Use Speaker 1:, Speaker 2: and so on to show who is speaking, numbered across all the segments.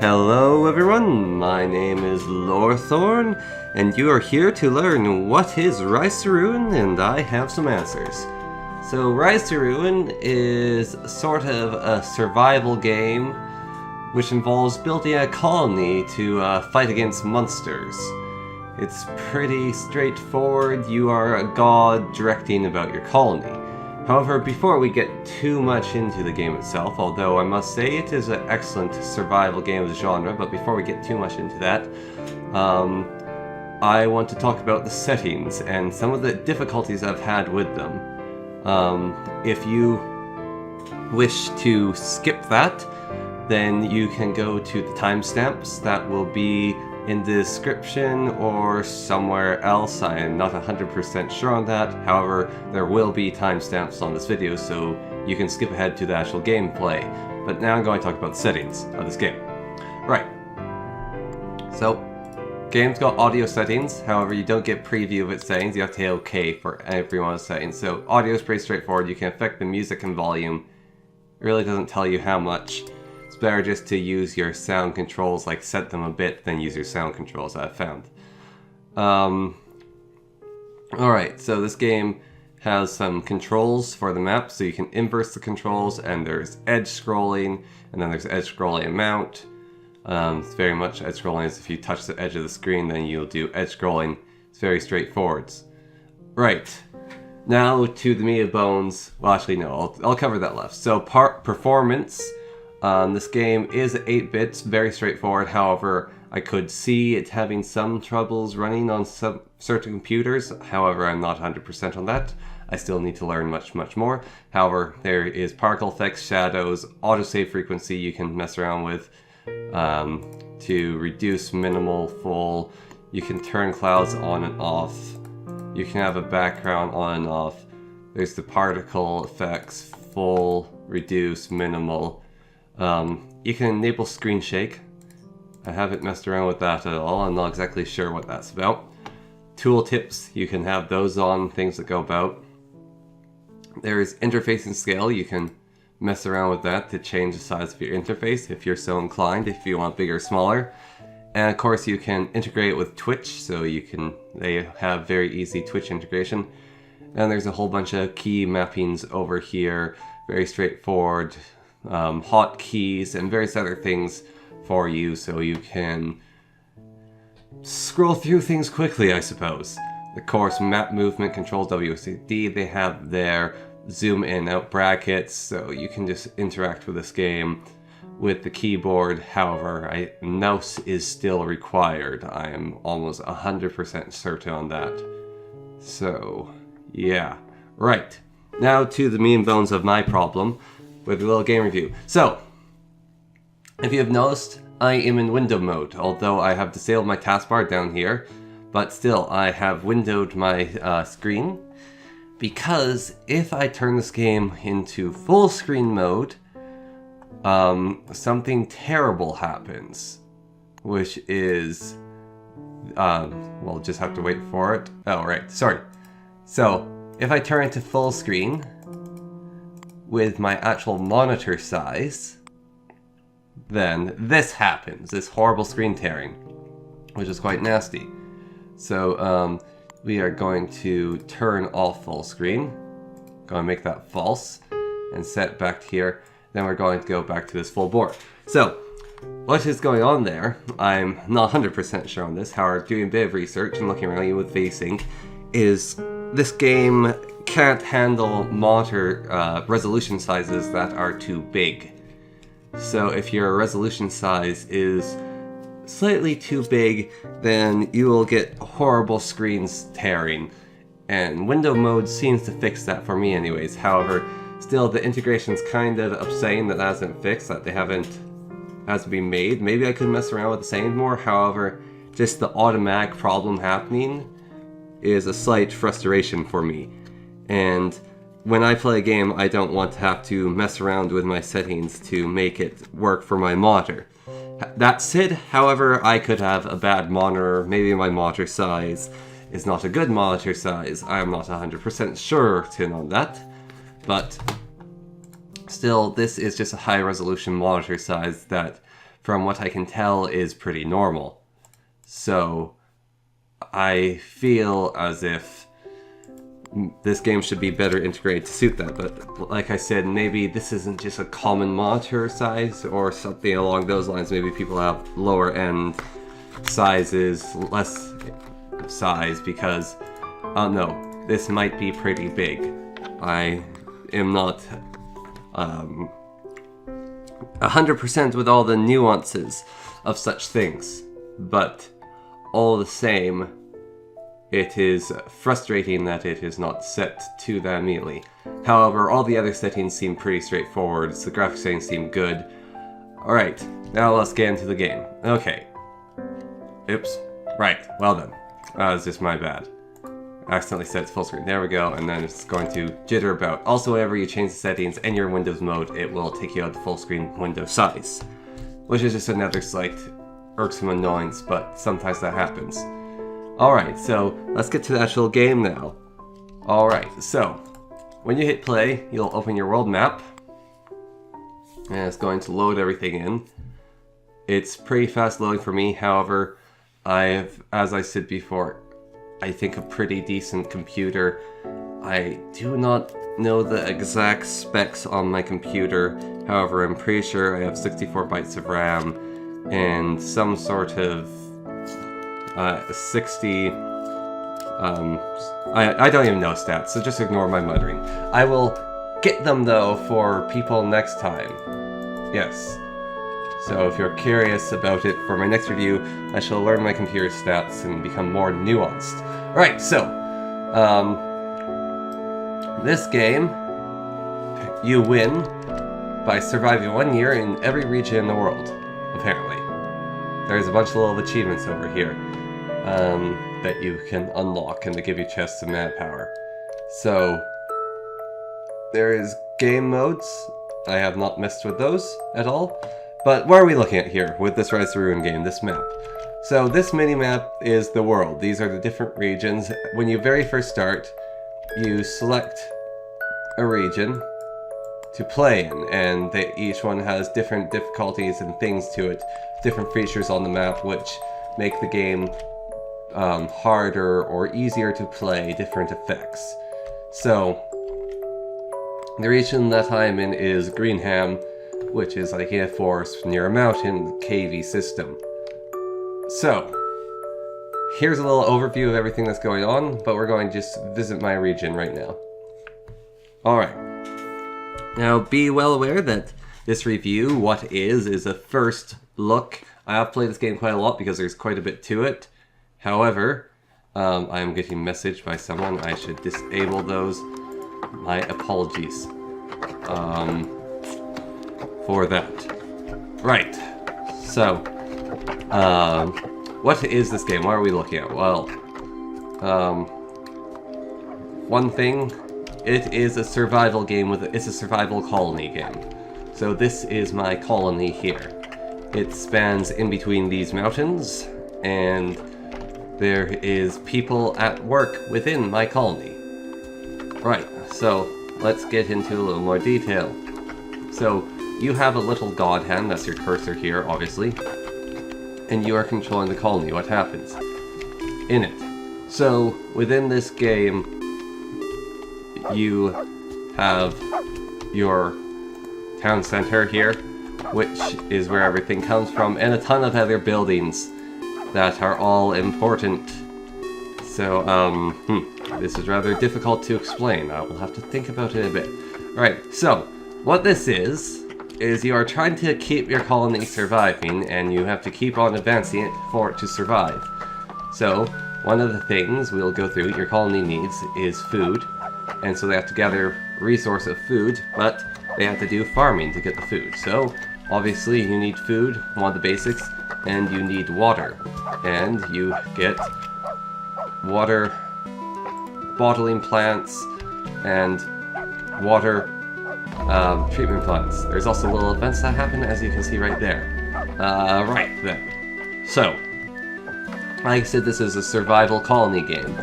Speaker 1: Hello everyone, my name is Lorthorn, and you are here to learn what is Rise to Ruin, and I have some answers. So Rise to Ruin is sort of a survival game which involves building a colony to fight against monsters. It's pretty straightforward. You are a god directing about your colony. However, before we get too much into the game itself, although I must say it is an excellent survival game of the genre, but before we get too much into that, I want to talk about the settings and some of the difficulties I've had with them. If you wish to skip that, then you can go to the timestamps that will be in the description or somewhere else. I am not 100% sure on that. However, there will be timestamps on this video, so you can skip ahead to the actual gameplay. But now I'm going to talk about the settings of this game. Right. So, game's got audio settings. However, you don't get preview of its settings. You have to hit OK for every one of the settings. So, audio is pretty straightforward. You can affect the music and volume. It really doesn't tell you how much. It's better just to use your sound controls, like set them a bit, than use your sound controls, I've found. Alright, so this game has some controls for the map, so you can inverse the controls, and there's edge scrolling, and then there's edge scrolling and mount. It's very much edge scrolling as if you touch the edge of the screen, then you'll do edge scrolling. It's very straightforward. Right, now to the meat and bones. Well, actually no, I'll cover that left. So performance. This game is 8-bits, very straightforward. However, I could see it having some troubles running on some certain computers. However, I'm not 100% on that. I still need to learn much more. However, there is particle effects, shadows, autosave frequency you can mess around with to reduce minimal, full. You can turn clouds on and off. You can have a background on and off. There's the particle effects, full, reduce, minimal. You can enable screen shake. I haven't messed around with that at all. I'm not exactly sure what that's about. Tooltips, you can have those on, things that go about. There's interfacing scale. You can mess around with that to change the size of your interface if you're so inclined, if you want bigger or smaller. And of course you can integrate with Twitch, so they have very easy Twitch integration. And there's a whole bunch of key mappings over here, very straightforward. Hotkeys and various other things for you, so you can scroll through things quickly, I suppose. Of course, map movement controls, WSD, they have their zoom in out brackets, so you can just interact with this game with the keyboard. However, mouse is still required. I am almost 100% certain on that. So, yeah. Right. Now to the meat and bones of my problem with a little game review. So, if you have noticed, I am in window mode, although I have disabled my taskbar down here, but still, I have windowed my screen, because if I turn this game into full screen mode, something terrible happens, which is, we'll just have to wait for it. Oh, right, sorry. So, if I turn it to full screen, with my actual monitor size, then this happens, this horrible screen tearing, which is quite nasty. So we are going to turn off full screen, going to make that false, and set back here. Then we're going to go back to this full board. So what is going on there, I'm not 100% sure on this. However, doing a bit of research and looking around with VSync, is this game can't handle monitor resolution sizes that are too big. So if your resolution size is slightly too big, then you will get horrible screens tearing. And window mode seems to fix that for me anyways. However, still the integration's kind of upsetting that hasn't fixed, that they hasn't been made. Maybe I could mess around with the settings more. However, just the automatic problem happening is a slight frustration for me. And when I play a game, I don't want to have to mess around with my settings to make it work for my monitor. That said, however, I could have a bad monitor. Maybe my monitor size is not a good monitor size. I am not 100% certain on that. But still, this is just a high resolution monitor size that from what I can tell, is pretty normal. So I feel as if this game should be better integrated to suit that, but like I said, maybe this isn't just a common monitor size or something along those lines. Maybe people have lower end sizes, less size, because no, this might be pretty big. I am not 100% with all the nuances of such things, but all the same, it is frustrating that it is not set to that immediately. However, all the other settings seem pretty straightforward, so the graphics settings seem good. Alright, now let's get into the game. Okay. Oops. Right, well done. That was just my bad. Accidentally set it to full screen. There we go, and then it's going to jitter about. Also, whenever you change the settings in your Windows mode, it will take you out the full screen window size. Which is just another slight irksome annoyance, but sometimes that happens. Alright, so let's get to the actual game now. Alright, so when you hit play, you'll open your world map, and it's going to load everything in. It's pretty fast loading for me, however, I've, as I said before, I think a pretty decent computer. I do not know the exact specs on my computer, however, I'm pretty sure I have 64 bytes of RAM and some sort of 60, I don't even know stats, so just ignore my muttering. I will get them though for people next time. Yes. So if you're curious about it for my next review, I shall learn my computer stats and become more nuanced. Alright, so, this game, you win by surviving 1 year in every region in the world, apparently. There's a bunch of little achievements over here that you can unlock and they give you chests of manpower. So, there is game modes. I have not messed with those at all. But what are we looking at here with this Rise to Ruin game, this map? So this mini-map is the world. These are the different regions. When you very first start, you select a region to play in, and each one has different difficulties and things to it, different features on the map which make the game harder or easier to play, different effects. So, the region that I'm in is Greenham, which is like in a forest near a mountain, cavey system. So, here's a little overview of everything that's going on, but we're going to just visit my region right now. Alright. Now, be well aware that this review, what is a first look. I have played this game quite a lot because there's quite a bit to it. However, I am getting messaged by someone. I should disable those. My apologies for that. Right. So, what is this game? What are we looking at? Well, one thing, it is a survival game it's a survival colony game. So this is my colony here. It spans in between these mountains, and there is people at work within my colony. Right, so let's get into a little more detail. So, you have a little god hand, that's your cursor here, obviously, and you are controlling the colony. What happens in it? So, within this game, you have your town center here, which is where everything comes from, and a ton of other buildings that are all important. So, this is rather difficult to explain. I will have to think about it a bit. Alright, so, what this is you are trying to keep your colony surviving, and you have to keep on advancing it for it to survive. So, one of the things we'll go through your colony needs is food, and so they have to gather resource of food, but they have to do farming to get the food. So, obviously you need food, one of the basics, and you need water. And you get water bottling plants and water treatment plants. There's also little events that happen, as you can see right there. Right then. So, like I said, this is a survival colony game,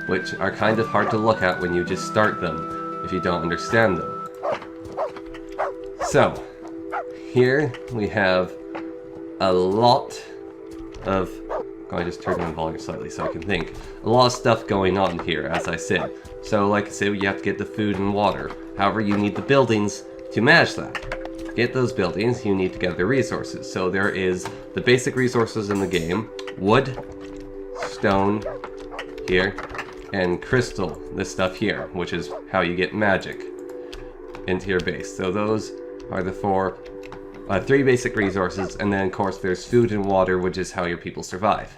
Speaker 1: which are kind of hard to look at when you just start them, if you don't understand them. So, here we have a lot of... I just turned down the volume slightly so I can think. A lot of stuff going on here, as I said. So, like I said, you have to get the food and water. However, you need the buildings to manage that. To get those buildings, you need to gather resources. So there is the basic resources in the game. Wood, stone, here, and crystal, this stuff here, which is how you get magic into your base. So those are the three basic resources, and then of course there's food and water, which is how your people survive.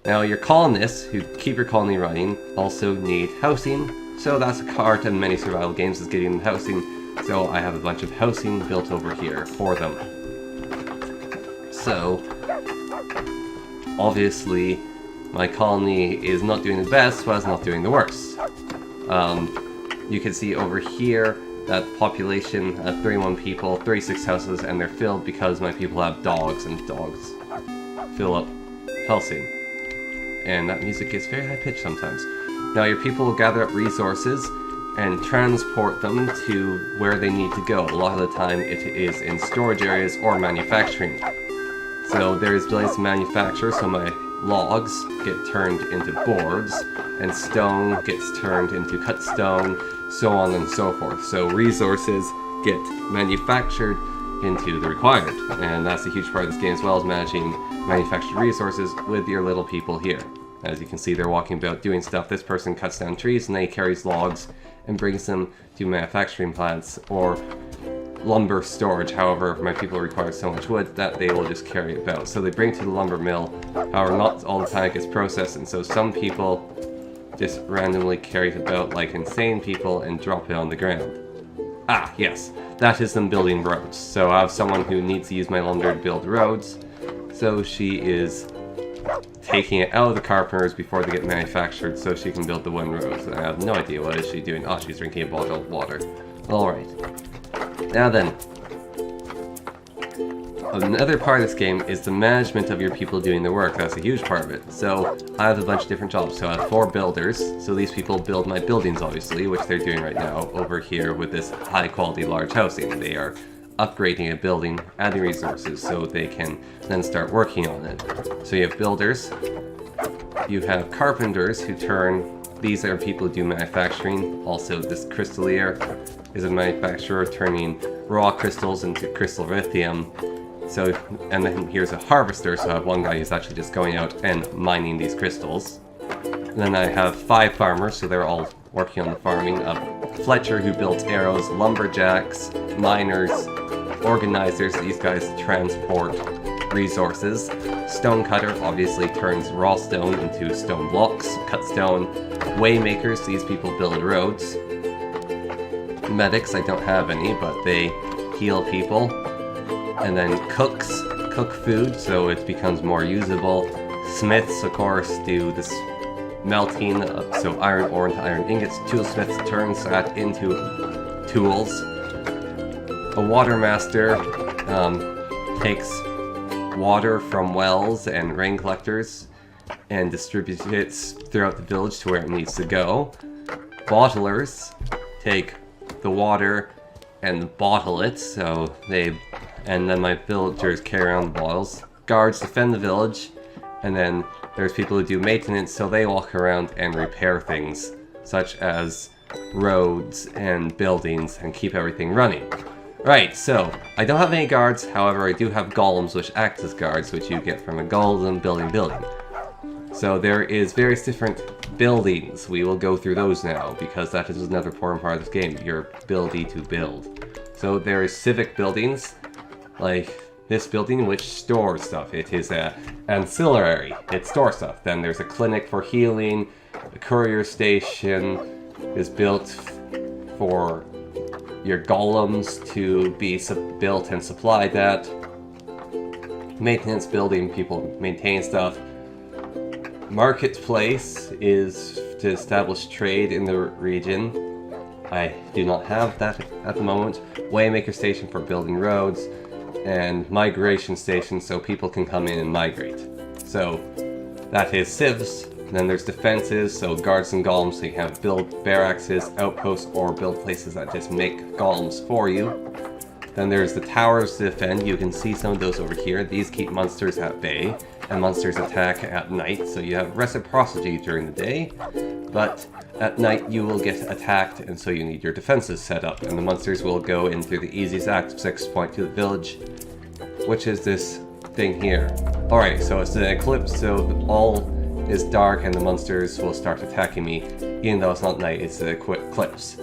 Speaker 1: Now your colonists, who keep your colony running, also need housing, so that's a part in many survival games is getting housing, so I have a bunch of housing built over here for them. So, obviously, my colony is not doing the best, but it's not doing the worst. You can see over here that population, 31 people, 36 houses, and they're filled because my people have dogs, and dogs fill up housing. And that music gets very high-pitched sometimes. Now your people will gather up resources and transport them to where they need to go. A lot of the time it is in storage areas or manufacturing. So there's abilities to manufacture, so my logs get turned into boards, and stone gets turned into cut stone, so on and so forth. So resources get manufactured into the required, and that's a huge part of this game, as well as managing manufactured resources with your little people here. As you can see, they're walking about doing stuff. This person cuts down trees and then he carries logs and brings them to manufacturing plants or lumber storage. However, my people require so much wood that they will just carry it about. So they bring it to the lumber mill. However, not all the time it gets processed, and so some people just randomly carry it about like insane people and drop it on the ground. Ah, yes, that is them building roads. So I have someone who needs to use my lumber to build roads. So she is taking it out of the carpenters before they get manufactured so she can build the wooden roads. And I have no idea what is she doing. Oh, she's drinking a bottle of water. Alright. Now then, another part of this game is the management of your people doing their work. That's a huge part of it. So I have a bunch of different jobs. So I have 4 builders. So these people build my buildings, obviously, which they're doing right now over here with this high quality large housing. They are upgrading a building, adding resources so they can then start working on it. So you have builders, you have carpenters who turn, these are people who do manufacturing. Also this crystallier is a manufacturer turning raw crystals into crystal lithium. So, and then here's a harvester, so I have one guy who's actually just going out and mining these crystals. And then I have 5 farmers, so they're all working on the farming. Fletcher, who builds arrows, lumberjacks, miners, organizers, these guys transport resources. Stonecutter obviously turns raw stone into stone blocks, cut stone. Waymakers, these people build roads. Medics, I don't have any, but they heal people. And then cooks cook food so it becomes more usable. Smiths, of course, do this melting, so iron ore into iron ingots. Toolsmiths turns that into tools. A water master takes water from wells and rain collectors and distributes it throughout the village to where it needs to go. Bottlers take the water and bottle it, so and then my villagers carry around the bottles. Guards defend the village, and then there's people who do maintenance, so they walk around and repair things, such as roads and buildings, and keep everything running. Right, so, I don't have any guards, however I do have golems which act as guards, which you get from a golem building. So there is various different buildings. We will go through those now, because that is another important part of this game, your ability to build. So there is civic buildings, like this building which stores stuff. It is an ancillary, it stores stuff. Then there's a clinic for healing, a courier station is built for your golems to be built and supplied at. Maintenance building, people maintain stuff. Marketplace is to establish trade in the region. I do not have that at the moment. Waymaker station for building roads, and migration station so people can come in and migrate. So that is civs. And then there's defenses, so guards and golems, so you can build barracks, outposts, or build places that just make golems for you. Then there's the towers to defend. You can see some of those over here. These keep monsters at bay, and monsters attack at night, so you have reciprocity during the day, but at night you will get attacked, and so you need your defenses set up, and the monsters will go in through the easiest access point to the village, which is this thing here. Alright, so it's an eclipse, so all is dark and the monsters will start attacking me, even though it's not night, it's an eclipse.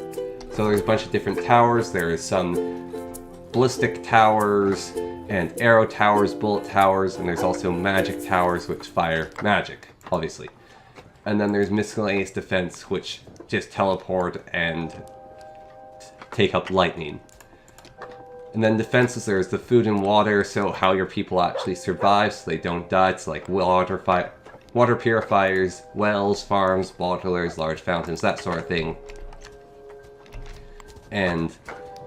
Speaker 1: So there's a bunch of different towers. There is some ballistic towers and arrow towers, bullet towers, and there's also magic towers which fire magic, obviously. And then there's miscellaneous defense which just teleport and take up lightning. And then defenses, there's the food and water, so how your people actually survive so they don't die. It's like water purifiers, wells, farms, bottlers, large fountains, that sort of thing. And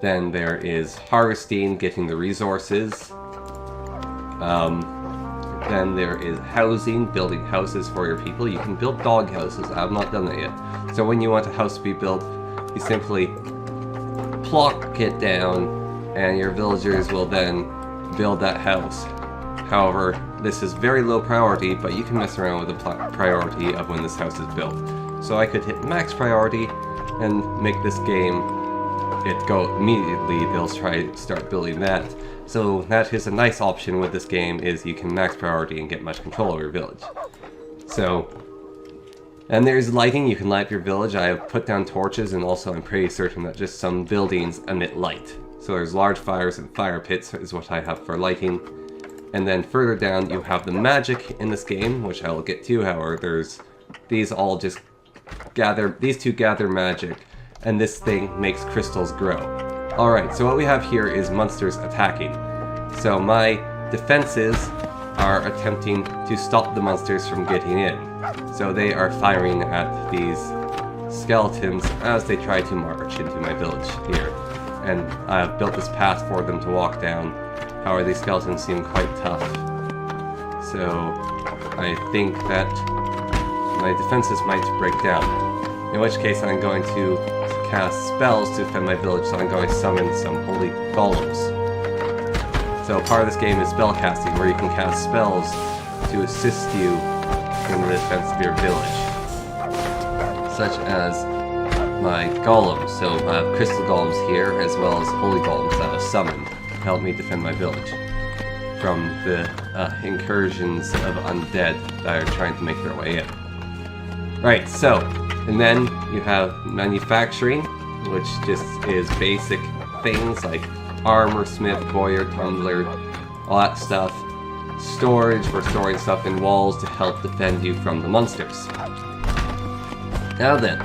Speaker 1: then there is harvesting, getting the resources. Then there is housing, building houses for your people. You can build dog houses. I have not done that yet. So when you want a house to be built, you simply plonk it down, and your villagers will then build that house. However, this is very low priority, but you can mess around with the priority of when this house is built. So I could hit max priority and make this game it go immediately. They'll start building that. So that is a nice option with this game, is you can max priority and get much control over your village. So, and there's lighting. You can light up your village. I have put down torches, and also I'm pretty certain that just some buildings emit light. So there's large fires and fire pits is what I have for lighting. And then further down you have the magic in this game, which I will get to. However, there's these all just gather, these two gather magic, and this thing makes crystals grow. Alright, so what we have here is monsters attacking. So my defenses are attempting to stop the monsters from getting in. So they are firing at these skeletons as they try to march into my village here. And I've built this path for them to walk down. However, these skeletons seem quite tough. So I think that my defenses might break down. In which case I'm going to cast spells to defend my village, so I'm going to summon some holy golems. So part of this game is spell casting, where you can cast spells to assist you in the defense of your village. Such as my golems. So I have crystal golems here, as well as holy golems that I've summoned to help me defend my village from the incursions of undead that are trying to make their way in. Right, so, and then you have manufacturing, which just is basic things like armor, smith, boiler, tumbler, all that stuff. Storage for storing stuff in walls to help defend you from the monsters. Now then,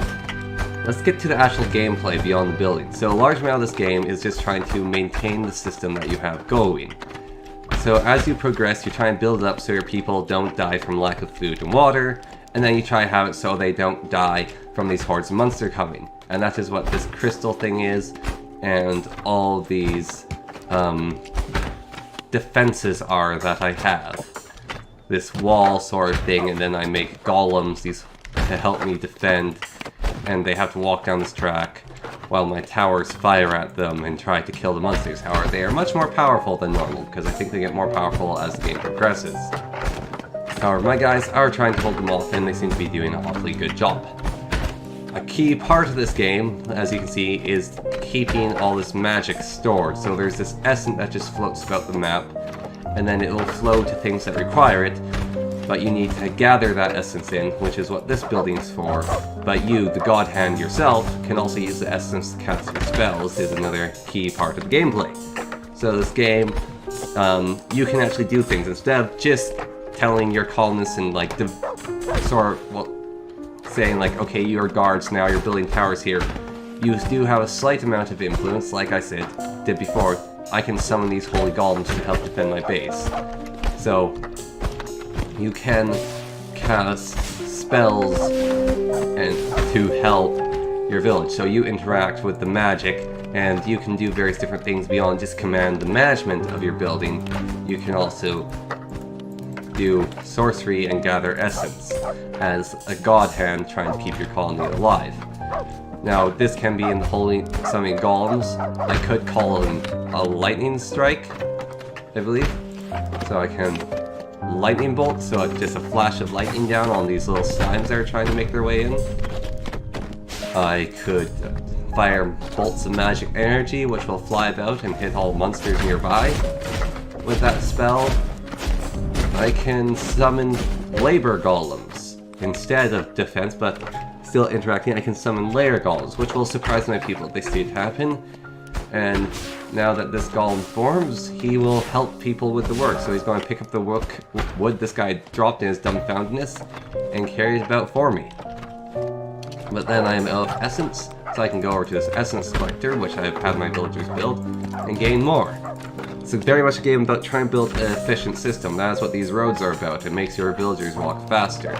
Speaker 1: let's get to the actual gameplay beyond the building. So a large amount of this game is just trying to maintain the system that you have going. So as you progress, you try and build it up so your people don't die from lack of food and water, and then you try and have it so they don't die from these hordes of monsters coming. And that is what this crystal thing is, and all these defenses are that I have. This wall sort of thing, and then I make golems these to help me defend, and they have to walk down this track while my towers fire at them and try to kill the monsters. However, they are much more powerful than normal, because I think they get more powerful as the game progresses. However, my guys are trying to hold them off, and they seem to be doing an awfully good job. A key part of this game, as you can see, is keeping all this magic stored. So there's this essence that just floats about the map, and then it will flow to things that require it, but you need to gather that essence in, which is what this building is for. But you, the God Hand yourself, can also use the essence to cast your spells, is another key part of the gameplay. So this game, you can actually do things instead of just telling your colonists and like saying like, okay, you're guards now, you're building towers here. You do have a slight amount of influence, like I did before. I can summon these holy golems to help defend my base. So you can cast spells and to help your village. So you interact with the magic, and you can do various different things beyond just command the management of your building. You can also do sorcery and gather essence as a god hand trying to keep your colony alive. Now, this can be in the holy summoning golems, I could call in a lightning strike, I believe. So I can lightning bolt, so it's just a flash of lightning down on these little slimes that are trying to make their way in. I could fire bolts of magic energy, which will fly about and hit all monsters nearby with that spell. I can summon labor golems instead of defense, but still interacting. I can summon layer golems, which will surprise my people if they see it happen. And now that this golem forms, he will help people with the work. So he's going to pick up the wood this guy dropped in his dumbfoundedness and carry it about for me. But then I am out of essence, so I can go over to this essence collector, which I've had my villagers build, and gain more. It's very much a game about trying to build an efficient system. That is what these roads are about. It makes your villagers walk faster.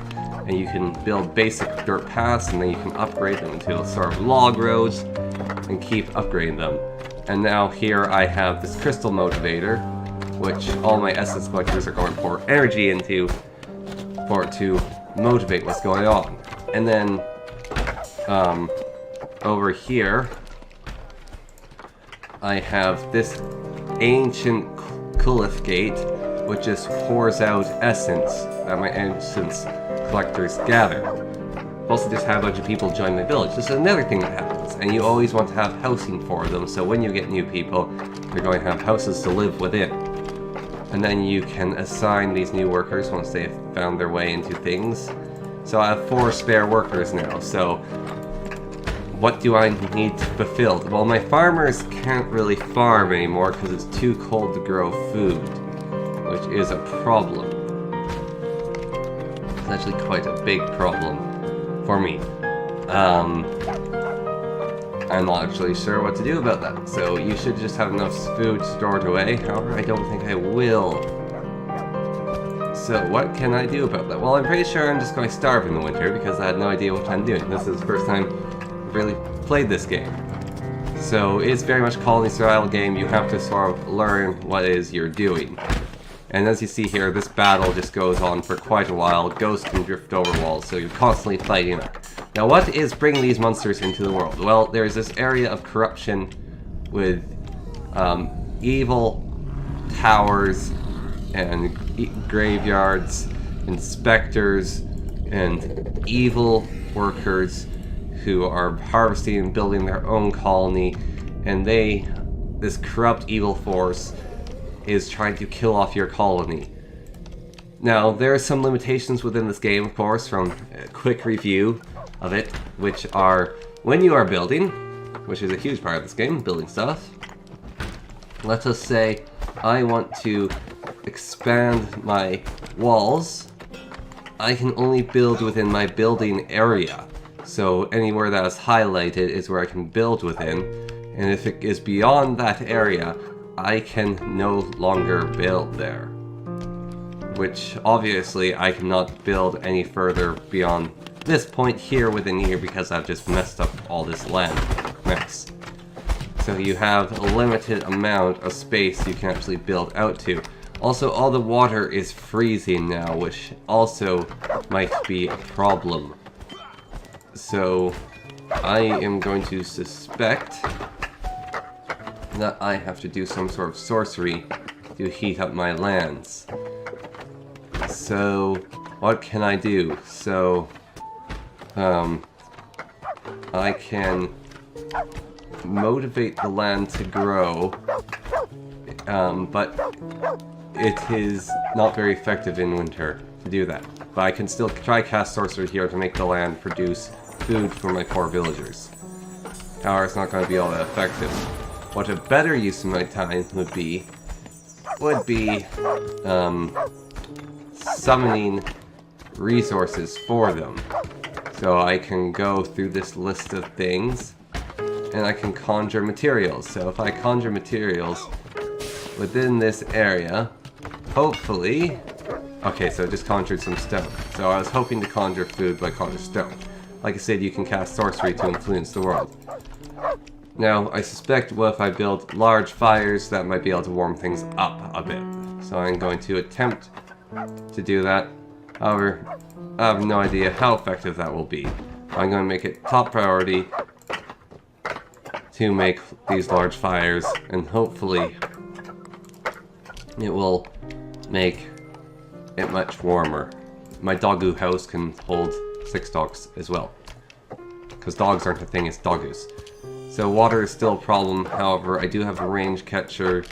Speaker 1: And you can build basic dirt paths, and then you can upgrade them into sort of log roads, and keep upgrading them. And now here I have this crystal motivator, which all my essence collectors are going to pour energy into for it to motivate what's going on. And then over here I have this ancient Kulith gate, which just pours out essence that my essence collectors gather. Also just have a bunch of people join my village. This is another thing that happens, and you always want to have housing for them, so when you get new people, they're going to have houses to live within. And then you can assign these new workers once they've found their way into things. So I have 4 spare workers now, so what do I need fulfilled? Well, my farmers can't really farm anymore because it's too cold to grow food, which is a problem. It's actually quite a big problem for me. I'm not actually sure what to do about that, so you should just have enough food stored away. However, I don't think I will. So what can I do about that? Well, I'm pretty sure I'm just going to starve in the winter because I had no idea what I'm doing. This is the first time I've really played this game. So it's very much a colony survival game. You have to sort of learn what it is you're doing. And as you see here, this battle just goes on for quite a while. Ghosts can drift over walls, so you're constantly fighting it. Now, what is bringing these monsters into the world? Well, there's this area of corruption with evil towers and graveyards, inspectors, and evil workers who are harvesting and building their own colony, and this corrupt evil force is trying to kill off your colony. Now, there are some limitations within this game, of course, from a quick review of it, which are when you are building, which is a huge part of this game, building stuff. Let us say I want to expand my walls. I can only build within my building area. So anywhere that is highlighted is where I can build within. And if it is beyond that area, I can no longer build there. Which obviously I cannot build any further beyond this point here within here because I've just messed up all this land mess. So you have a limited amount of space you can actually build out to. Also, all the water is freezing now, which also might be a problem. So I am going to suspect that I have to do some sort of sorcery to heat up my lands. So what can I do? So I can motivate the land to grow, but it is not very effective in winter to do that. But I can still try cast sorcery here to make the land produce food for my poor villagers. However, it's not going to be all that effective. What a better use of my time would be summoning resources for them. So I can go through this list of things, and I can conjure materials. So if I conjure materials within this area, hopefully... Okay, so I just conjured some stone. So I was hoping to conjure food, but I conjured stone. Like I said, you can cast sorcery to influence the world. Now, I suspect, well, if I build large fires, that might be able to warm things up a bit. So I'm going to attempt to do that. However, I have no idea how effective that will be. I'm going to make it top priority to make these large fires, and hopefully it will make it much warmer. My doggo house can hold 6 dogs as well, because dogs aren't a thing, it's doggoos. So water is still a problem. However, I do have a range catcher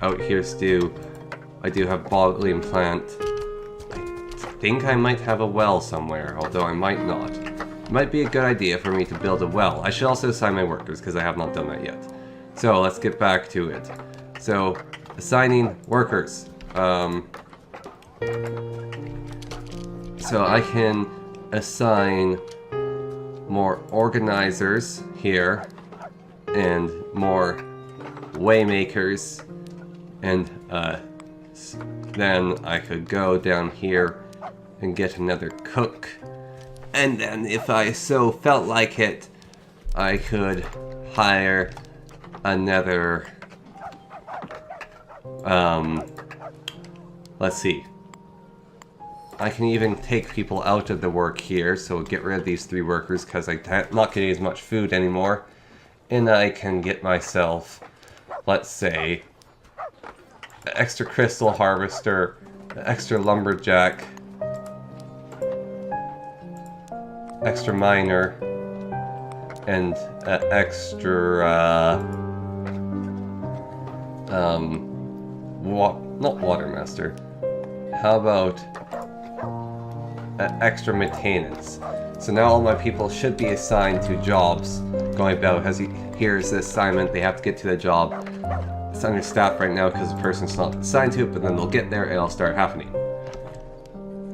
Speaker 1: out here still. I do have bottling plant. I think I might have a well somewhere, although I might not. It might be a good idea for me to build a well. I should also assign my workers, because I have not done that yet. So let's get back to it. So, assigning workers. So I can assign more organizers here, and more waymakers, and then I could go down here and get another cook, and then if I so felt like it, I could hire another, let's see, I can even take people out of the work here, so get rid of these 3 workers because I'm not getting as much food anymore. And I can get myself, let's say, an extra crystal harvester, an extra lumberjack, extra miner, and an extra, not watermaster. How about extra maintenance? So now all my people should be assigned to jobs going about. As here's the assignment, they have to get to the job. It's understaffed right now because the person's not assigned to it, but then they'll get there and it'll start happening.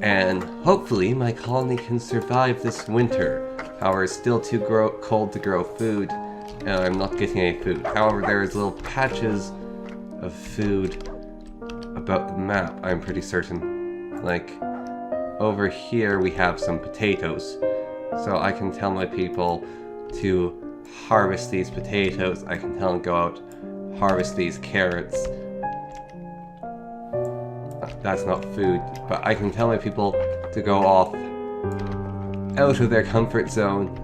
Speaker 1: And hopefully my colony can survive this winter. However, it's still too cold to grow food, and I'm not getting any food. However, there's little patches of food about the map, I'm pretty certain. Like, over here we have some potatoes. So I can tell my people to harvest these potatoes. I can tell them go out, harvest these carrots. That's not food, but I can tell my people to go off out of their comfort zone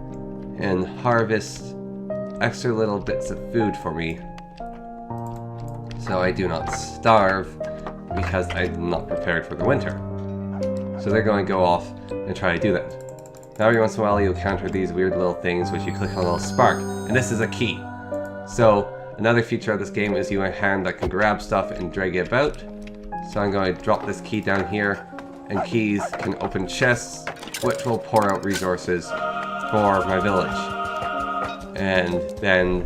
Speaker 1: and harvest extra little bits of food for me, so I do not starve, because I'm not prepared for the winter. So they're going to go off and try to do that. Now every once in a while you'll encounter these weird little things which you click on a little spark, and this is a key. So another feature of this game is you have a hand that can grab stuff and drag it about. So I'm going to drop this key down here, and keys can open chests which will pour out resources for my village. And then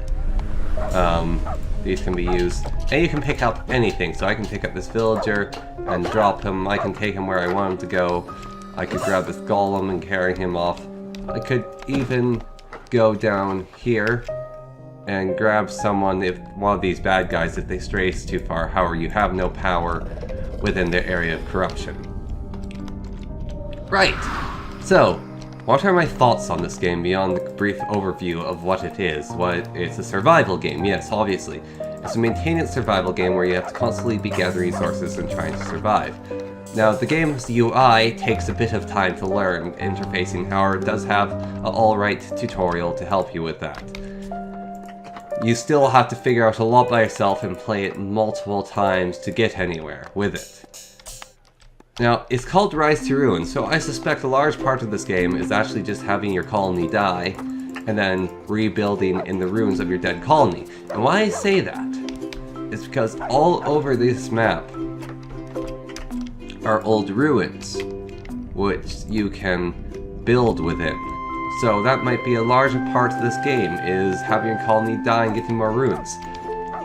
Speaker 1: these can be used, and you can pick up anything. So I can pick up this villager and drop him. I can take him where I want him to go. I could grab this golem and carry him off. I could even go down here and grab someone, if one of these bad guys, if they stray too far. However, you have no power within their area of corruption. Right, so what are my thoughts on this game beyond the brief overview of what it is? It's a survival game, yes, obviously. It's a maintenance survival game where you have to constantly be gathering resources and trying to survive. Now, the game's UI takes a bit of time to learn interfacing, however, it does have an alright tutorial to help you with that. You still have to figure out a lot by yourself and play it multiple times to get anywhere with it. Now, it's called Rise to Ruin, so I suspect a large part of this game is actually just having your colony die, and then rebuilding in the ruins of your dead colony. And why I say that is because all over this map are old ruins, which you can build within. So that might be a larger part of this game, is having your colony die and getting more ruins.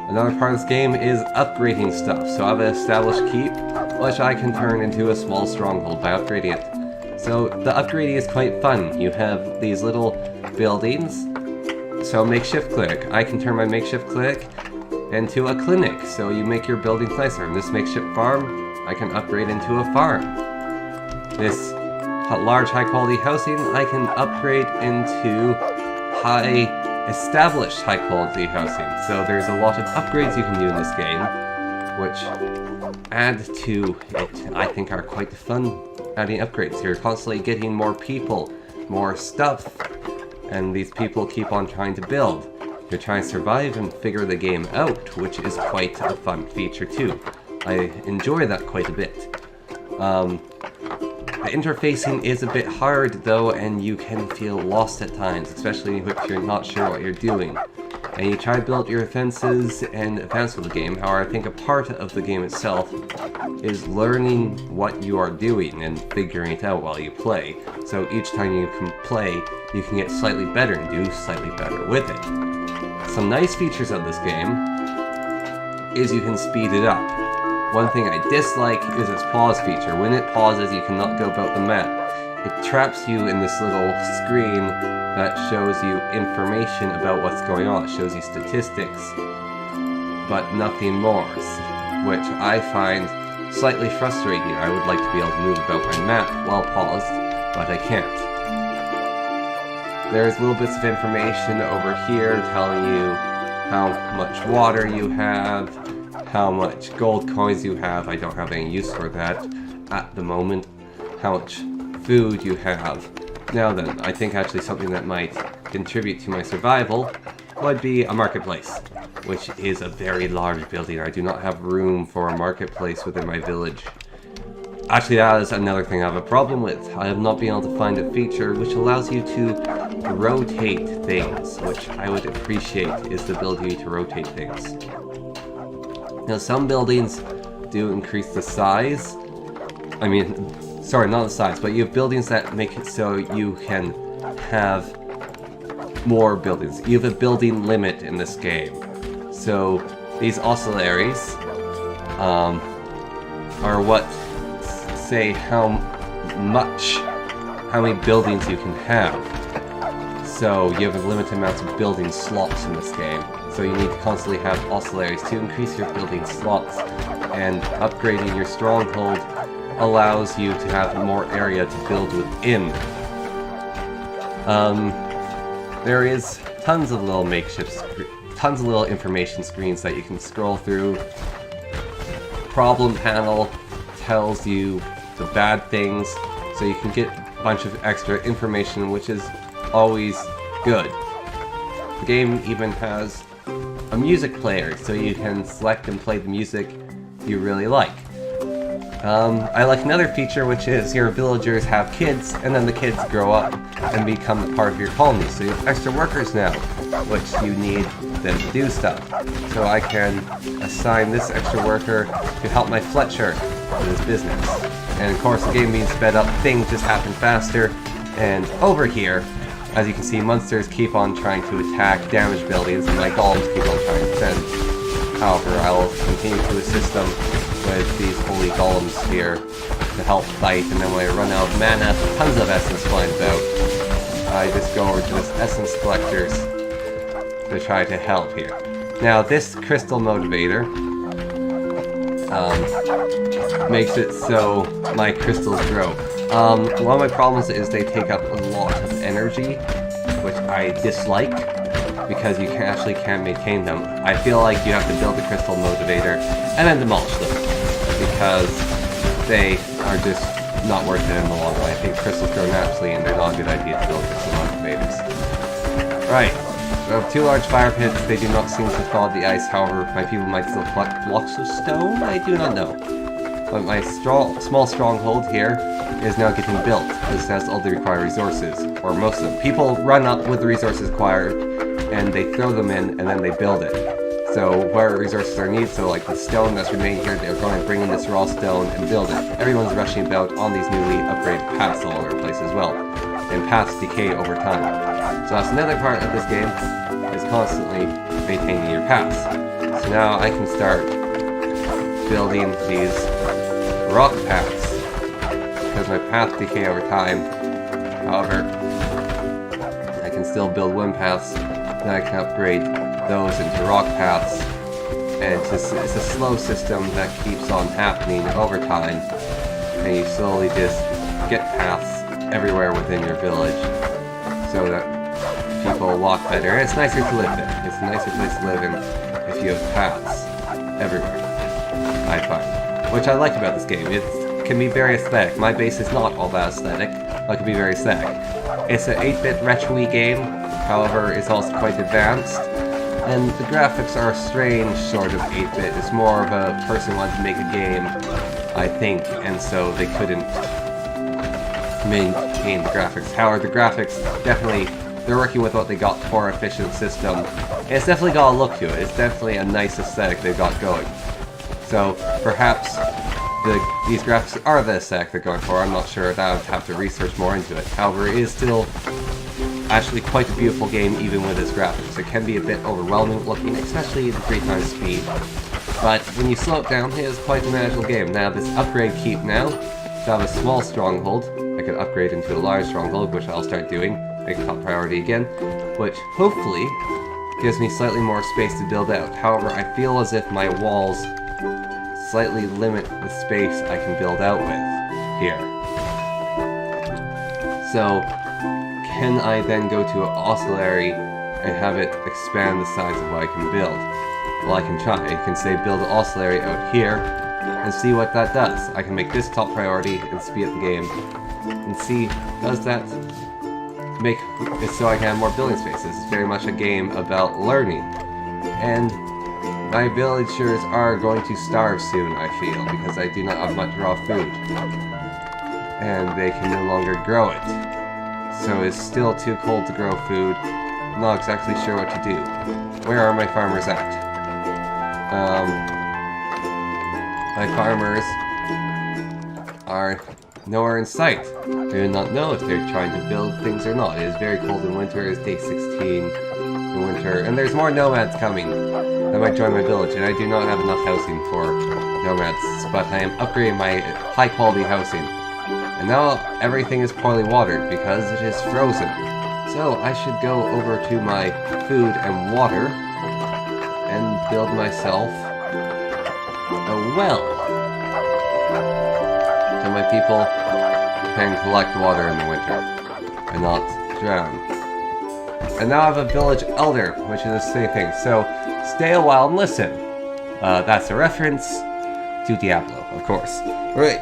Speaker 1: Another part of this game is upgrading stuff. So I have an established keep, which I can turn into a small stronghold by upgrading it. So the upgrading is quite fun. You have these little buildings. So makeshift clinic. I can turn my makeshift clinic into a clinic. So you make your buildings nicer. And this makeshift farm, I can upgrade into a farm. This large high quality housing, I can upgrade into established high quality housing. So there's a lot of upgrades you can do in this game, which add to it, I think, are quite fun adding upgrades. You're constantly getting more people, more stuff, and these people keep on trying to build. You're trying to survive and figure the game out, which is quite a fun feature too. I enjoy that quite a bit. The interfacing is a bit hard though, and you can feel lost at times, especially if you're not sure what you're doing. And you try to build your defenses and advance with the game. However, I think a part of the game itself is learning what you are doing and figuring it out while you play. So each time you can play, you can get slightly better and do slightly better with it. Some nice features of this game is you can speed it up. One thing I dislike is its pause feature. When it pauses, you cannot go about the map. It traps you in this little screen that shows you information about what's going on. It shows you statistics, but nothing more, which I find slightly frustrating. I would like to be able to move about my map while paused, but I can't. There's little bits of information over here telling you how much water you have, how much gold coins you have. I don't have any use for that at the moment. How much food you have. Now then, I think actually something that might contribute to my survival would be a marketplace, which is a very large building. I do not have room for a marketplace within my village. Actually, that is another thing I have a problem with. I have not been able to find a feature which allows you to rotate things, which I would appreciate, is the ability to rotate things. Now, some buildings do increase the size. I mean, sorry, not the size, but you have buildings that make it so you can have more buildings. You have a building limit in this game. So these oscillaries are what say how many buildings you can have. So you have a limited amount of building slots in this game. So you need to constantly have oscillaries to increase your building slots, and upgrading your stronghold allows you to have more area to build within. There is tons of little tons of little information screens that you can scroll through. Problem panel tells you the bad things, so you can get a bunch of extra information, which is always good. The game even has a music player, so you can select and play the music you really like. I like another feature, which is your villagers have kids, and then the kids grow up and become a part of your colony. So you have extra workers now, which you need them to do stuff. So I can assign this extra worker to help my Fletcher with his business. And of course, the game being sped up, things just happen faster. And over here, as you can see, monsters keep on trying to attack damaged buildings, and my golems keep on trying to defend. However, I will continue to assist them with these holy golems here to help fight, and then when I run out of mana, tons of essence flying about, I just go over to this essence collectors to try to help here. Now, this crystal motivator makes it so my crystals grow. One of my problems is they take up a lot of energy, which I dislike, because you actually can't maintain them. I feel like you have to build a crystal motivator and then demolish them, because they are just not worth it in the long run. I think crystals grow naturally, and they're not a good idea to build crystal motivators. Right, we have two large fire pits. They do not seem to thaw the ice, however, my people might still collect blocks of stone? I do not know. But my small stronghold here is now getting built. This has all the required resources, or most of them. People run up with the resources required, and they throw them in, and then they build it. So where resources are needed, so like the stone that's remaining here, they're going to bring in this raw stone and build it. Everyone's rushing about on these newly upgraded paths all over the place as well. And paths decay over time. So that's another part of this game, is constantly maintaining your paths. So now I can start building these rock paths, because my paths decay over time. However, I can still build wooden paths, then I can upgrade those into rock paths, and it's a slow system that keeps on happening over time, and you slowly just get paths everywhere within your village, so that people walk better, and it's nicer to live there. It's a nicer place to live in if you have paths everywhere, I find. Which I like about this game. It can be very aesthetic. My base is not all that aesthetic, but it can be very aesthetic. It's an 8-bit retro-y game, however, it's also quite advanced, And the graphics are strange, sort of 8-bit. It's more of a person wanted to make a game, I think, and so they couldn't maintain the graphics. However, the graphics definitely, they're working with what they got for an efficient system. And it's definitely got a look to it. It's definitely a nice aesthetic they've got going. So perhaps these graphics are the aesthetic they're going for. I'm not sure. That I would have to research more into it. However, it is still actually quite a beautiful game even with its graphics. It can be a bit overwhelming looking, especially at 3x speed. But when you slow it down, it is quite a manageable game. Now this upgrade keep now, so I have a small stronghold. I can upgrade into a large stronghold, which I'll start doing. Make top priority again, which hopefully gives me slightly more space to build out. However, I feel as if my walls slightly limit the space I can build out with here. So, can I then go to an oscillary and have it expand the size of what I can build? Well, I can try. I can say build an oscillary out here and see what that does. I can make this top priority and speed up the game and see, does that make it so I can have more building space? This is very much a game about learning. And my villagers are going to starve soon, I feel, because I do not have much raw food. And they can no longer grow it. So it's still too cold to grow food. I'm not exactly sure what to do. Where are my farmers at? My farmers are nowhere in sight. I do not know if they're trying to build things or not. It is very cold in winter. It's day 16 in winter. And there's more nomads coming that might join my village. And I do not have enough housing for nomads. But I am upgrading my high quality housing. And now everything is poorly watered because it is frozen. So I should go over to my food and water and build myself a well. So my people can collect water in the winter and not drown. And now I have a village elder, which is the same thing. So stay a while and listen. That's a reference to Diablo, of course. Right.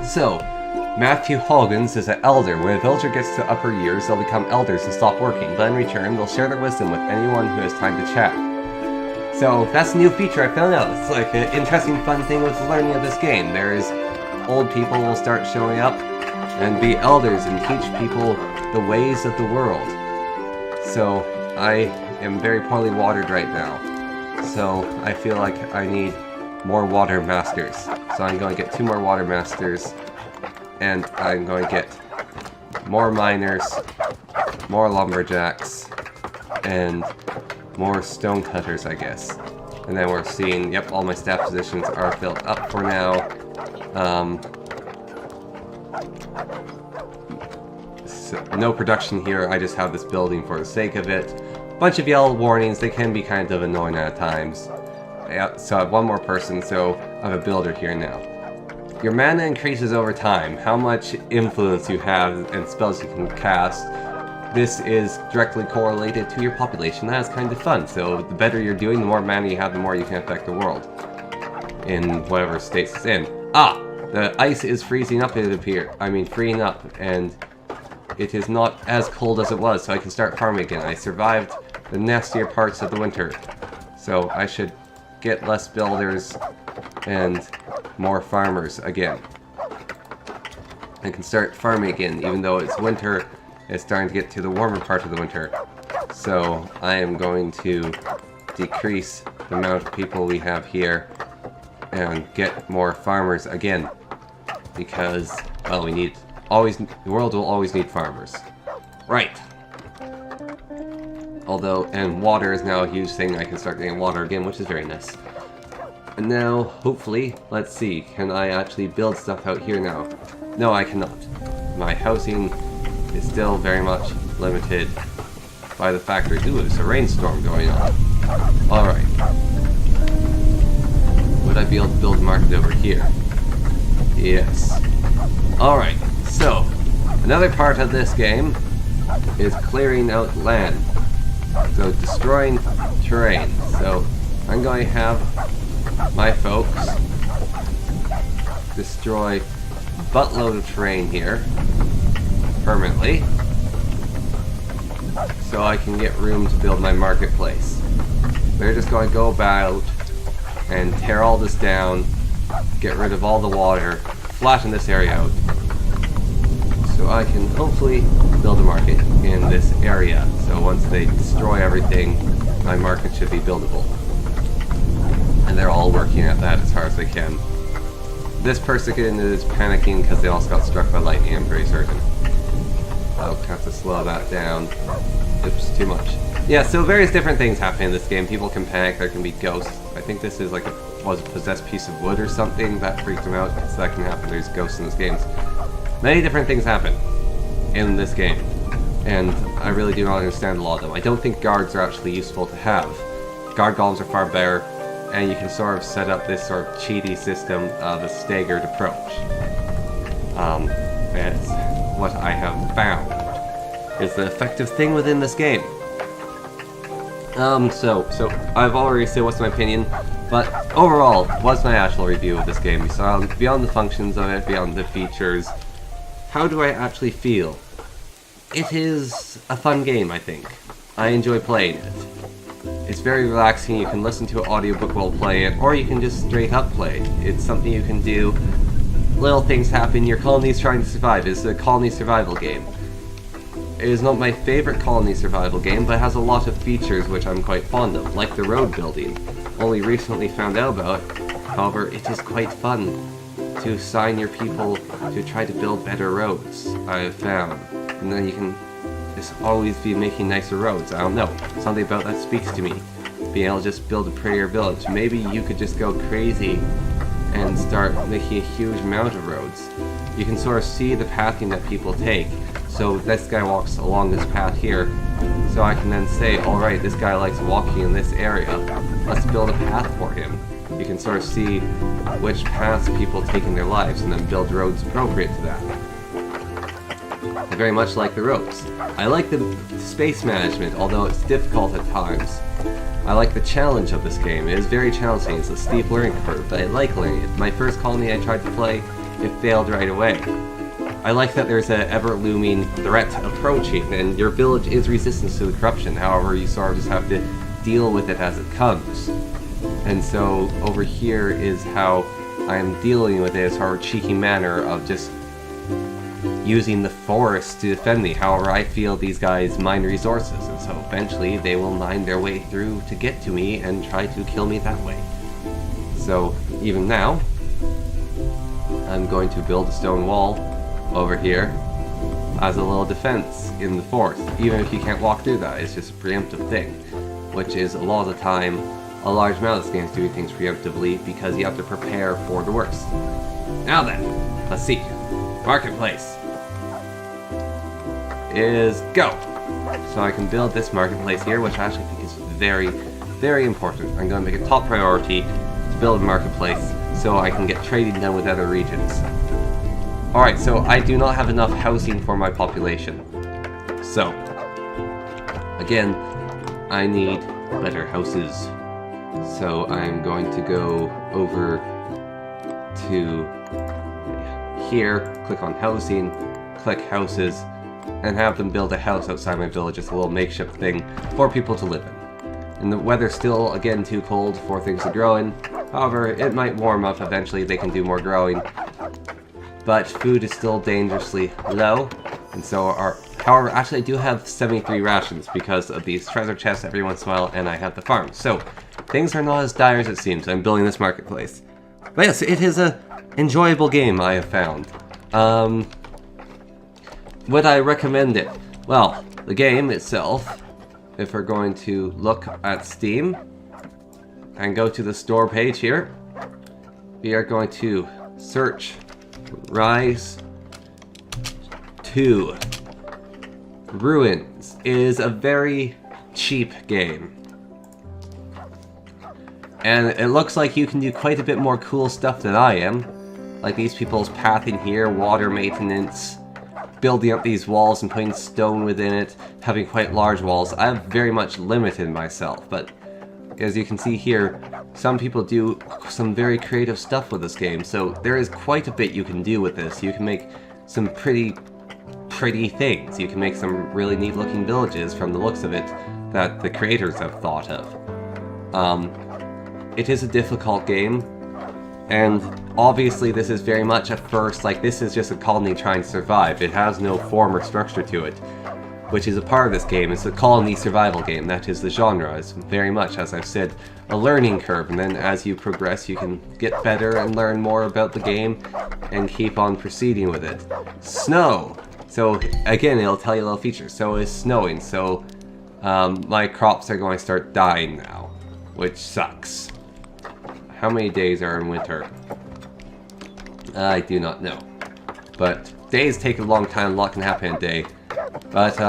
Speaker 1: So, Matthew Hoggins is an elder. When a villager gets to upper years, they'll become elders and stop working. But in return, they'll share their wisdom with anyone who has time to chat. So, that's a new feature I found out. It's like an interesting, fun thing with learning of this game. There is old people will start showing up and be elders and teach people the ways of the world. So, I am very poorly watered right now. So, I feel like I need more water masters. So I'm going to get 2 more water masters, and I'm going to get more miners, more lumberjacks, and more stone cutters, I guess. And then we're seeing, yep, all my staff positions are filled up for now. So no production here, I just have this building for the sake of it. Bunch of yellow warnings, they can be kind of annoying at times. Yeah, so I have one more person, so I have a builder here now. Your mana increases over time. How much influence you have and spells you can cast, this is directly correlated to your population. That is kind of fun. So the better you're doing, the more mana you have, the more you can affect the world. In whatever state it's in. Ah! The ice is freezing up, it appears. I mean, freeing up, and it is not as cold as it was, so I can start farming again. I survived the nastier parts of the winter. So I should get less builders and more farmers again. I can start farming again, even though it's winter, it's starting to get to the warmer part of the winter. So I am going to decrease the amount of people we have here and get more farmers again. Because, well, the world will always need farmers. Right. Although, and water is now a huge thing. I can start getting water again, which is very nice. And now, hopefully, let's see, can I actually build stuff out here now? No, I cannot. My housing is still very much limited by the fact that, ooh, there's a rainstorm going on. Alright. Would I be able to build a market over here? Yes. Alright, so, another part of this game is clearing out land. So, destroying terrain. So, I'm going to have my folks destroy a buttload of terrain here permanently. so I can get room to build my marketplace. We're just going to go about and tear all this down, get rid of all the water, flatten this area out, so I can hopefully build a market in this area. So once they destroy everything, my market should be buildable. And they're all working at that as hard as they can. This person is panicking because they also got struck by lightning, I'm pretty certain. I'll have to slow that down. Oops, too much. Yeah, so various different things happen in this game. People can panic, there can be ghosts. I think this is like a possessed piece of wood or something that freaked them out, so that can happen. There's ghosts in this game. Many different things happen in this game, and I really do not understand a lot of them. I don't think guards are actually useful to have. Guard golems are far better, and you can sort of set up this sort of cheaty system of a staggered approach. That's what I have found is the effective thing within this game. So I've already said what's my opinion, but overall, what's my actual review of this game? Beyond the functions of it, beyond the features, how do I actually feel? It is a fun game, I think. I enjoy playing it. It's very relaxing. You can listen to an audiobook while playing it, or you can just straight up play. It's something you can do. Little things happen. Your colony's trying to survive. It's a colony survival game. It is not my favorite colony survival game, but it has a lot of features which I'm quite fond of, like the road building. Only recently found out about it. However, it is quite fun to assign your people to try to build better roads, I have found. And then you can just always be making nicer roads. I don't know. Something about that speaks to me. Being able to just build a prettier village. Maybe you could just go crazy and start making a huge amount of roads. You can sort of see the pathing that people take. So this guy walks along this path here, so I can then say, alright, this guy likes walking in this area. Let's build a path for him. You can sort of see which paths people take in their lives and then build roads appropriate to that. I very much like the roads. I like the space management, although it's difficult at times. I like the challenge of this game. It is very challenging. It's a steep learning curve, but I like learning it. My first colony I tried to play, it failed right away. I like that there's an ever-looming threat approaching, and your village is resistant to the corruption. However, you sort of just have to deal with it as it comes. And so, over here is how I am dealing with it, as sort of cheeky manner of just using the forest to defend me. However, I feel these guys mine resources, and so eventually they will mine their way through to get to me and try to kill me that way. So, even now, I'm going to build a stone wall over here as a little defense in the forest. Even if you can't walk through that, it's just a preemptive thing, which is a lot of the time a large amount of this game is doing things preemptively because you have to prepare for the worst. Now then, let's see. Marketplace is go. So I can build this marketplace here, which I actually think is very, very important. I'm going to make a top priority to build a marketplace so I can get trading done with other regions. Alright, so I do not have enough housing for my population. So, again, I need better houses. So I'm going to go over to here, click on housing, click houses, and have them build a house outside my village. It's a little makeshift thing for people to live in. And the weather's still, again, too cold for things to grow in. However, it might warm up eventually, they can do more growing. But food is still dangerously low, and so however, actually I do have 73 rations because of these treasure chests every once in a while, and I have the farm. So, things are not as dire as it seems. I'm building this marketplace. But yes, it is an enjoyable game, I have found. Would I recommend it? Well, the game itself, if we're going to look at Steam, and go to the store page here, we are going to search Rise to Ruins. It is a very cheap game. And it looks like you can do quite a bit more cool stuff than I am. Like these people's pathing here, water maintenance, building up these walls and putting stone within it, having quite large walls. I've very much limited myself, but as you can see here, some people do some very creative stuff with this game, so there is quite a bit you can do with this. You can make some pretty pretty things. You can make some really neat looking villages from the looks of it that the creators have thought of. It is a difficult game, and obviously this is very much at first, like, this is just a colony trying to survive. It has no form or structure to it, which is a part of this game. It's a colony survival game. That is the genre. It's very much, as I've said, a learning curve, and then as you progress you can get better and learn more about the game and keep on proceeding with it. Snow! So again, it'll tell you little features. So it's snowing, so my crops are going to start dying now, which sucks. How many days are in winter? I do not know. But days take a long time, a lot can happen in a day. But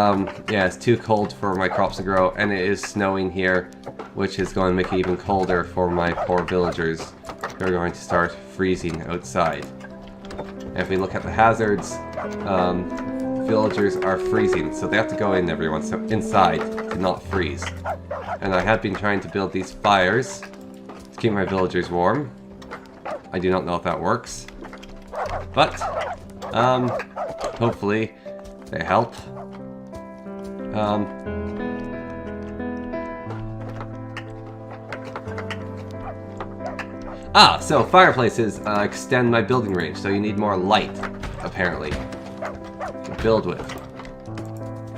Speaker 1: yeah, it's too cold for my crops to grow, and it is snowing here, which is going to make it even colder for my poor villagers. They're going to start freezing outside. And if we look at the hazards, villagers are freezing, so they have to go in everyone, so inside to not freeze. And I have been trying to build these fires to keep my villagers warm. I do not know if that works, but hopefully they help. So fireplaces extend my building range, so you need more light, apparently, to build with.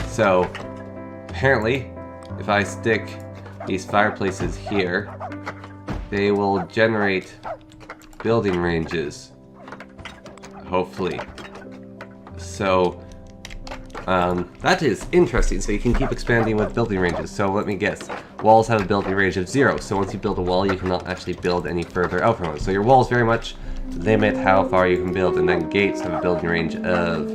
Speaker 1: So, apparently, if I stick these fireplaces here, they will generate building ranges, hopefully. So, that is interesting, so you can keep expanding with building ranges. So let me guess, walls have a building range of 0, so once you build a wall you cannot actually build any further out from it. So your walls very much limit how far you can build, and then gates have a building range of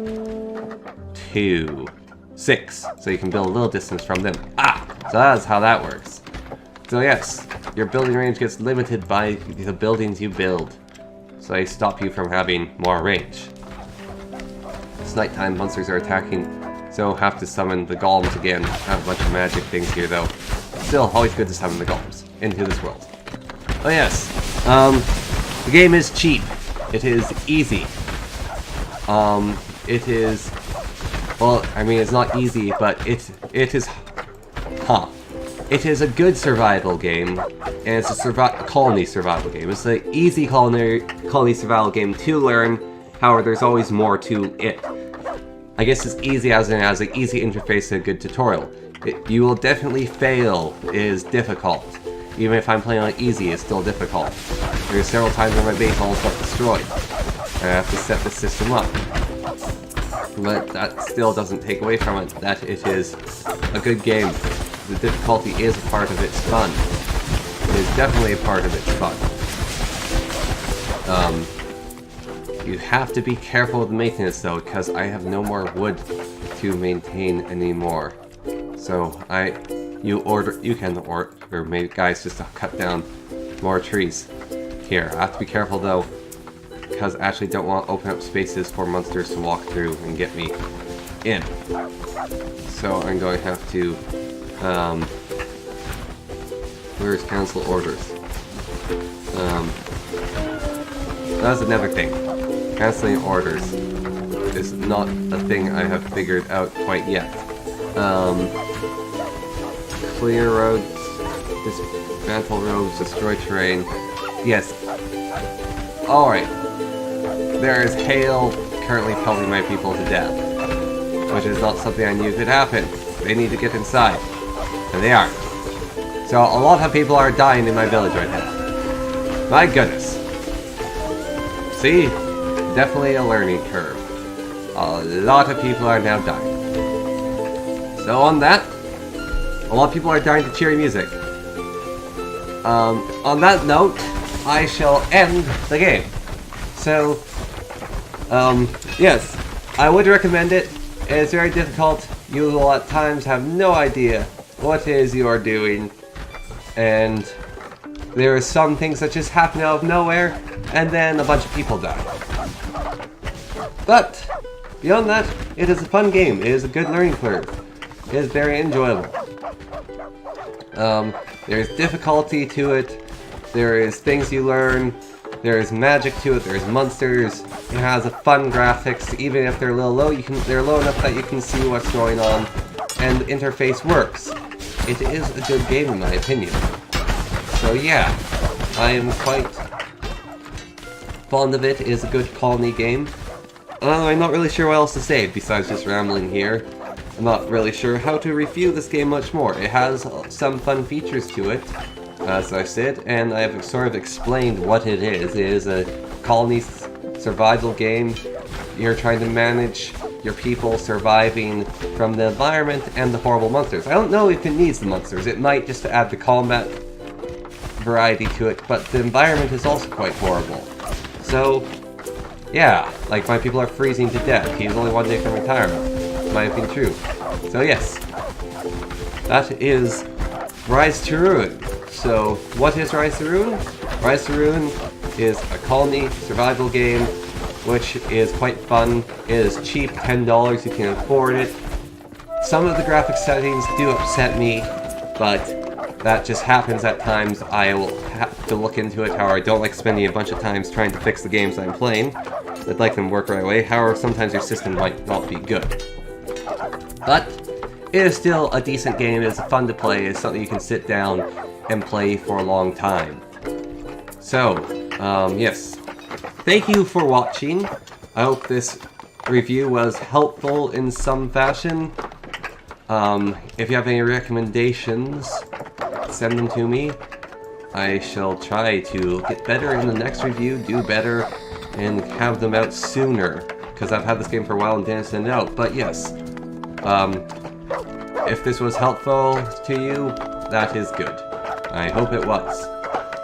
Speaker 1: 6, so you can build a little distance from them. So that's how that works. So yes, your building range gets limited by the buildings you build, so they stop you from having more range. It's nighttime, monsters are attacking, so have to summon the golems again. I have a bunch of magic things here though. Still, always good to summon the golems into this world. Oh yes, the game is cheap. It is easy. It is, well, I mean, it's not easy, but it is a good survival game, and it's a colony survival game. It's an easy colony survival game to learn. However, there's always more to it. I guess it's easy as in has an easy interface and a good tutorial. You will definitely fail. It is difficult. Even if I'm playing on easy, it's still difficult. There's several times where my base balls got destroyed. I have to set the system up. But that still doesn't take away from it that it is a good game. The difficulty is a part of its fun. It is definitely a part of its fun. You have to be careful with the maintenance though, because I have no more wood to maintain anymore. So you can order maybe guys just to cut down more trees. Here, I have to be careful though, because I actually don't want to open up spaces for monsters to walk through and get me in. So I'm going to have to, where's cancel orders? That's another thing. Canceling orders is not a thing I have figured out quite yet. Clear roads, dismantle roads, destroy terrain. Yes. Alright. There is hail currently pelting my people to death, which is not something I knew could happen. They need to get inside. And they are. So a lot of people are dying in my village right now. My goodness. See? Definitely a learning curve. A lot of people are now dying. So on that, a lot of people are dying to cheery music. On that note, I shall end the game. So, yes, I would recommend it. It is very difficult. You will at times have no idea what it is you are doing. And there are some things that just happen out of nowhere, and then a bunch of people die. But, beyond that, it is a fun game. It is a good learning curve. It is very enjoyable. There is difficulty to it. There is things you learn. There's magic to it, there's monsters, it has a fun graphics, even if they're a little low, they're low enough that you can see what's going on, and the interface works. It is a good game in my opinion. So yeah, I am quite fond of it. It is a good colony game. I'm not really sure what else to say besides just rambling here. I'm not really sure how to review this game much more. It has some fun features to it, as I said, and I've sort of explained what it is. It is a colony survival game. You're trying to manage your people surviving from the environment and the horrible monsters. I don't know if it needs the monsters. It might just to add the combat variety to it, but the environment is also quite horrible. So, yeah, like my people are freezing to death. He's only one day from retirement. Might have been true. So yes, that is Rise to Ruin. So what is Rise to Ruin? Rise to Ruin is a colony survival game, which is quite fun. It is cheap, $10, you can afford it. Some of the graphic settings do upset me, but that just happens at times. I will have to look into it. However, I don't like spending a bunch of times trying to fix the games I'm playing. I'd like them to work right away. However, sometimes your system might not be good. But it is still a decent game. It's fun to play. It's something you can sit down and play for a long time. So, yes. Thank you for watching. I hope this review was helpful in some fashion. If you have any recommendations, send them to me. I shall try to get better in the next review, do better, and have them out sooner. Because I've had this game for a while and didn't send it out. But yes. If this was helpful to you, that is good. I hope it was.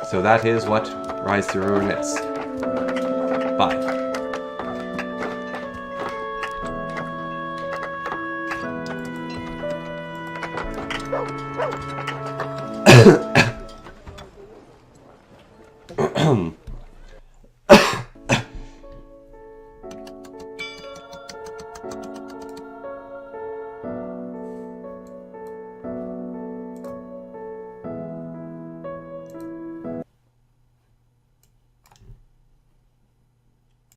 Speaker 1: So that is what Rise to Ruin is. Bye.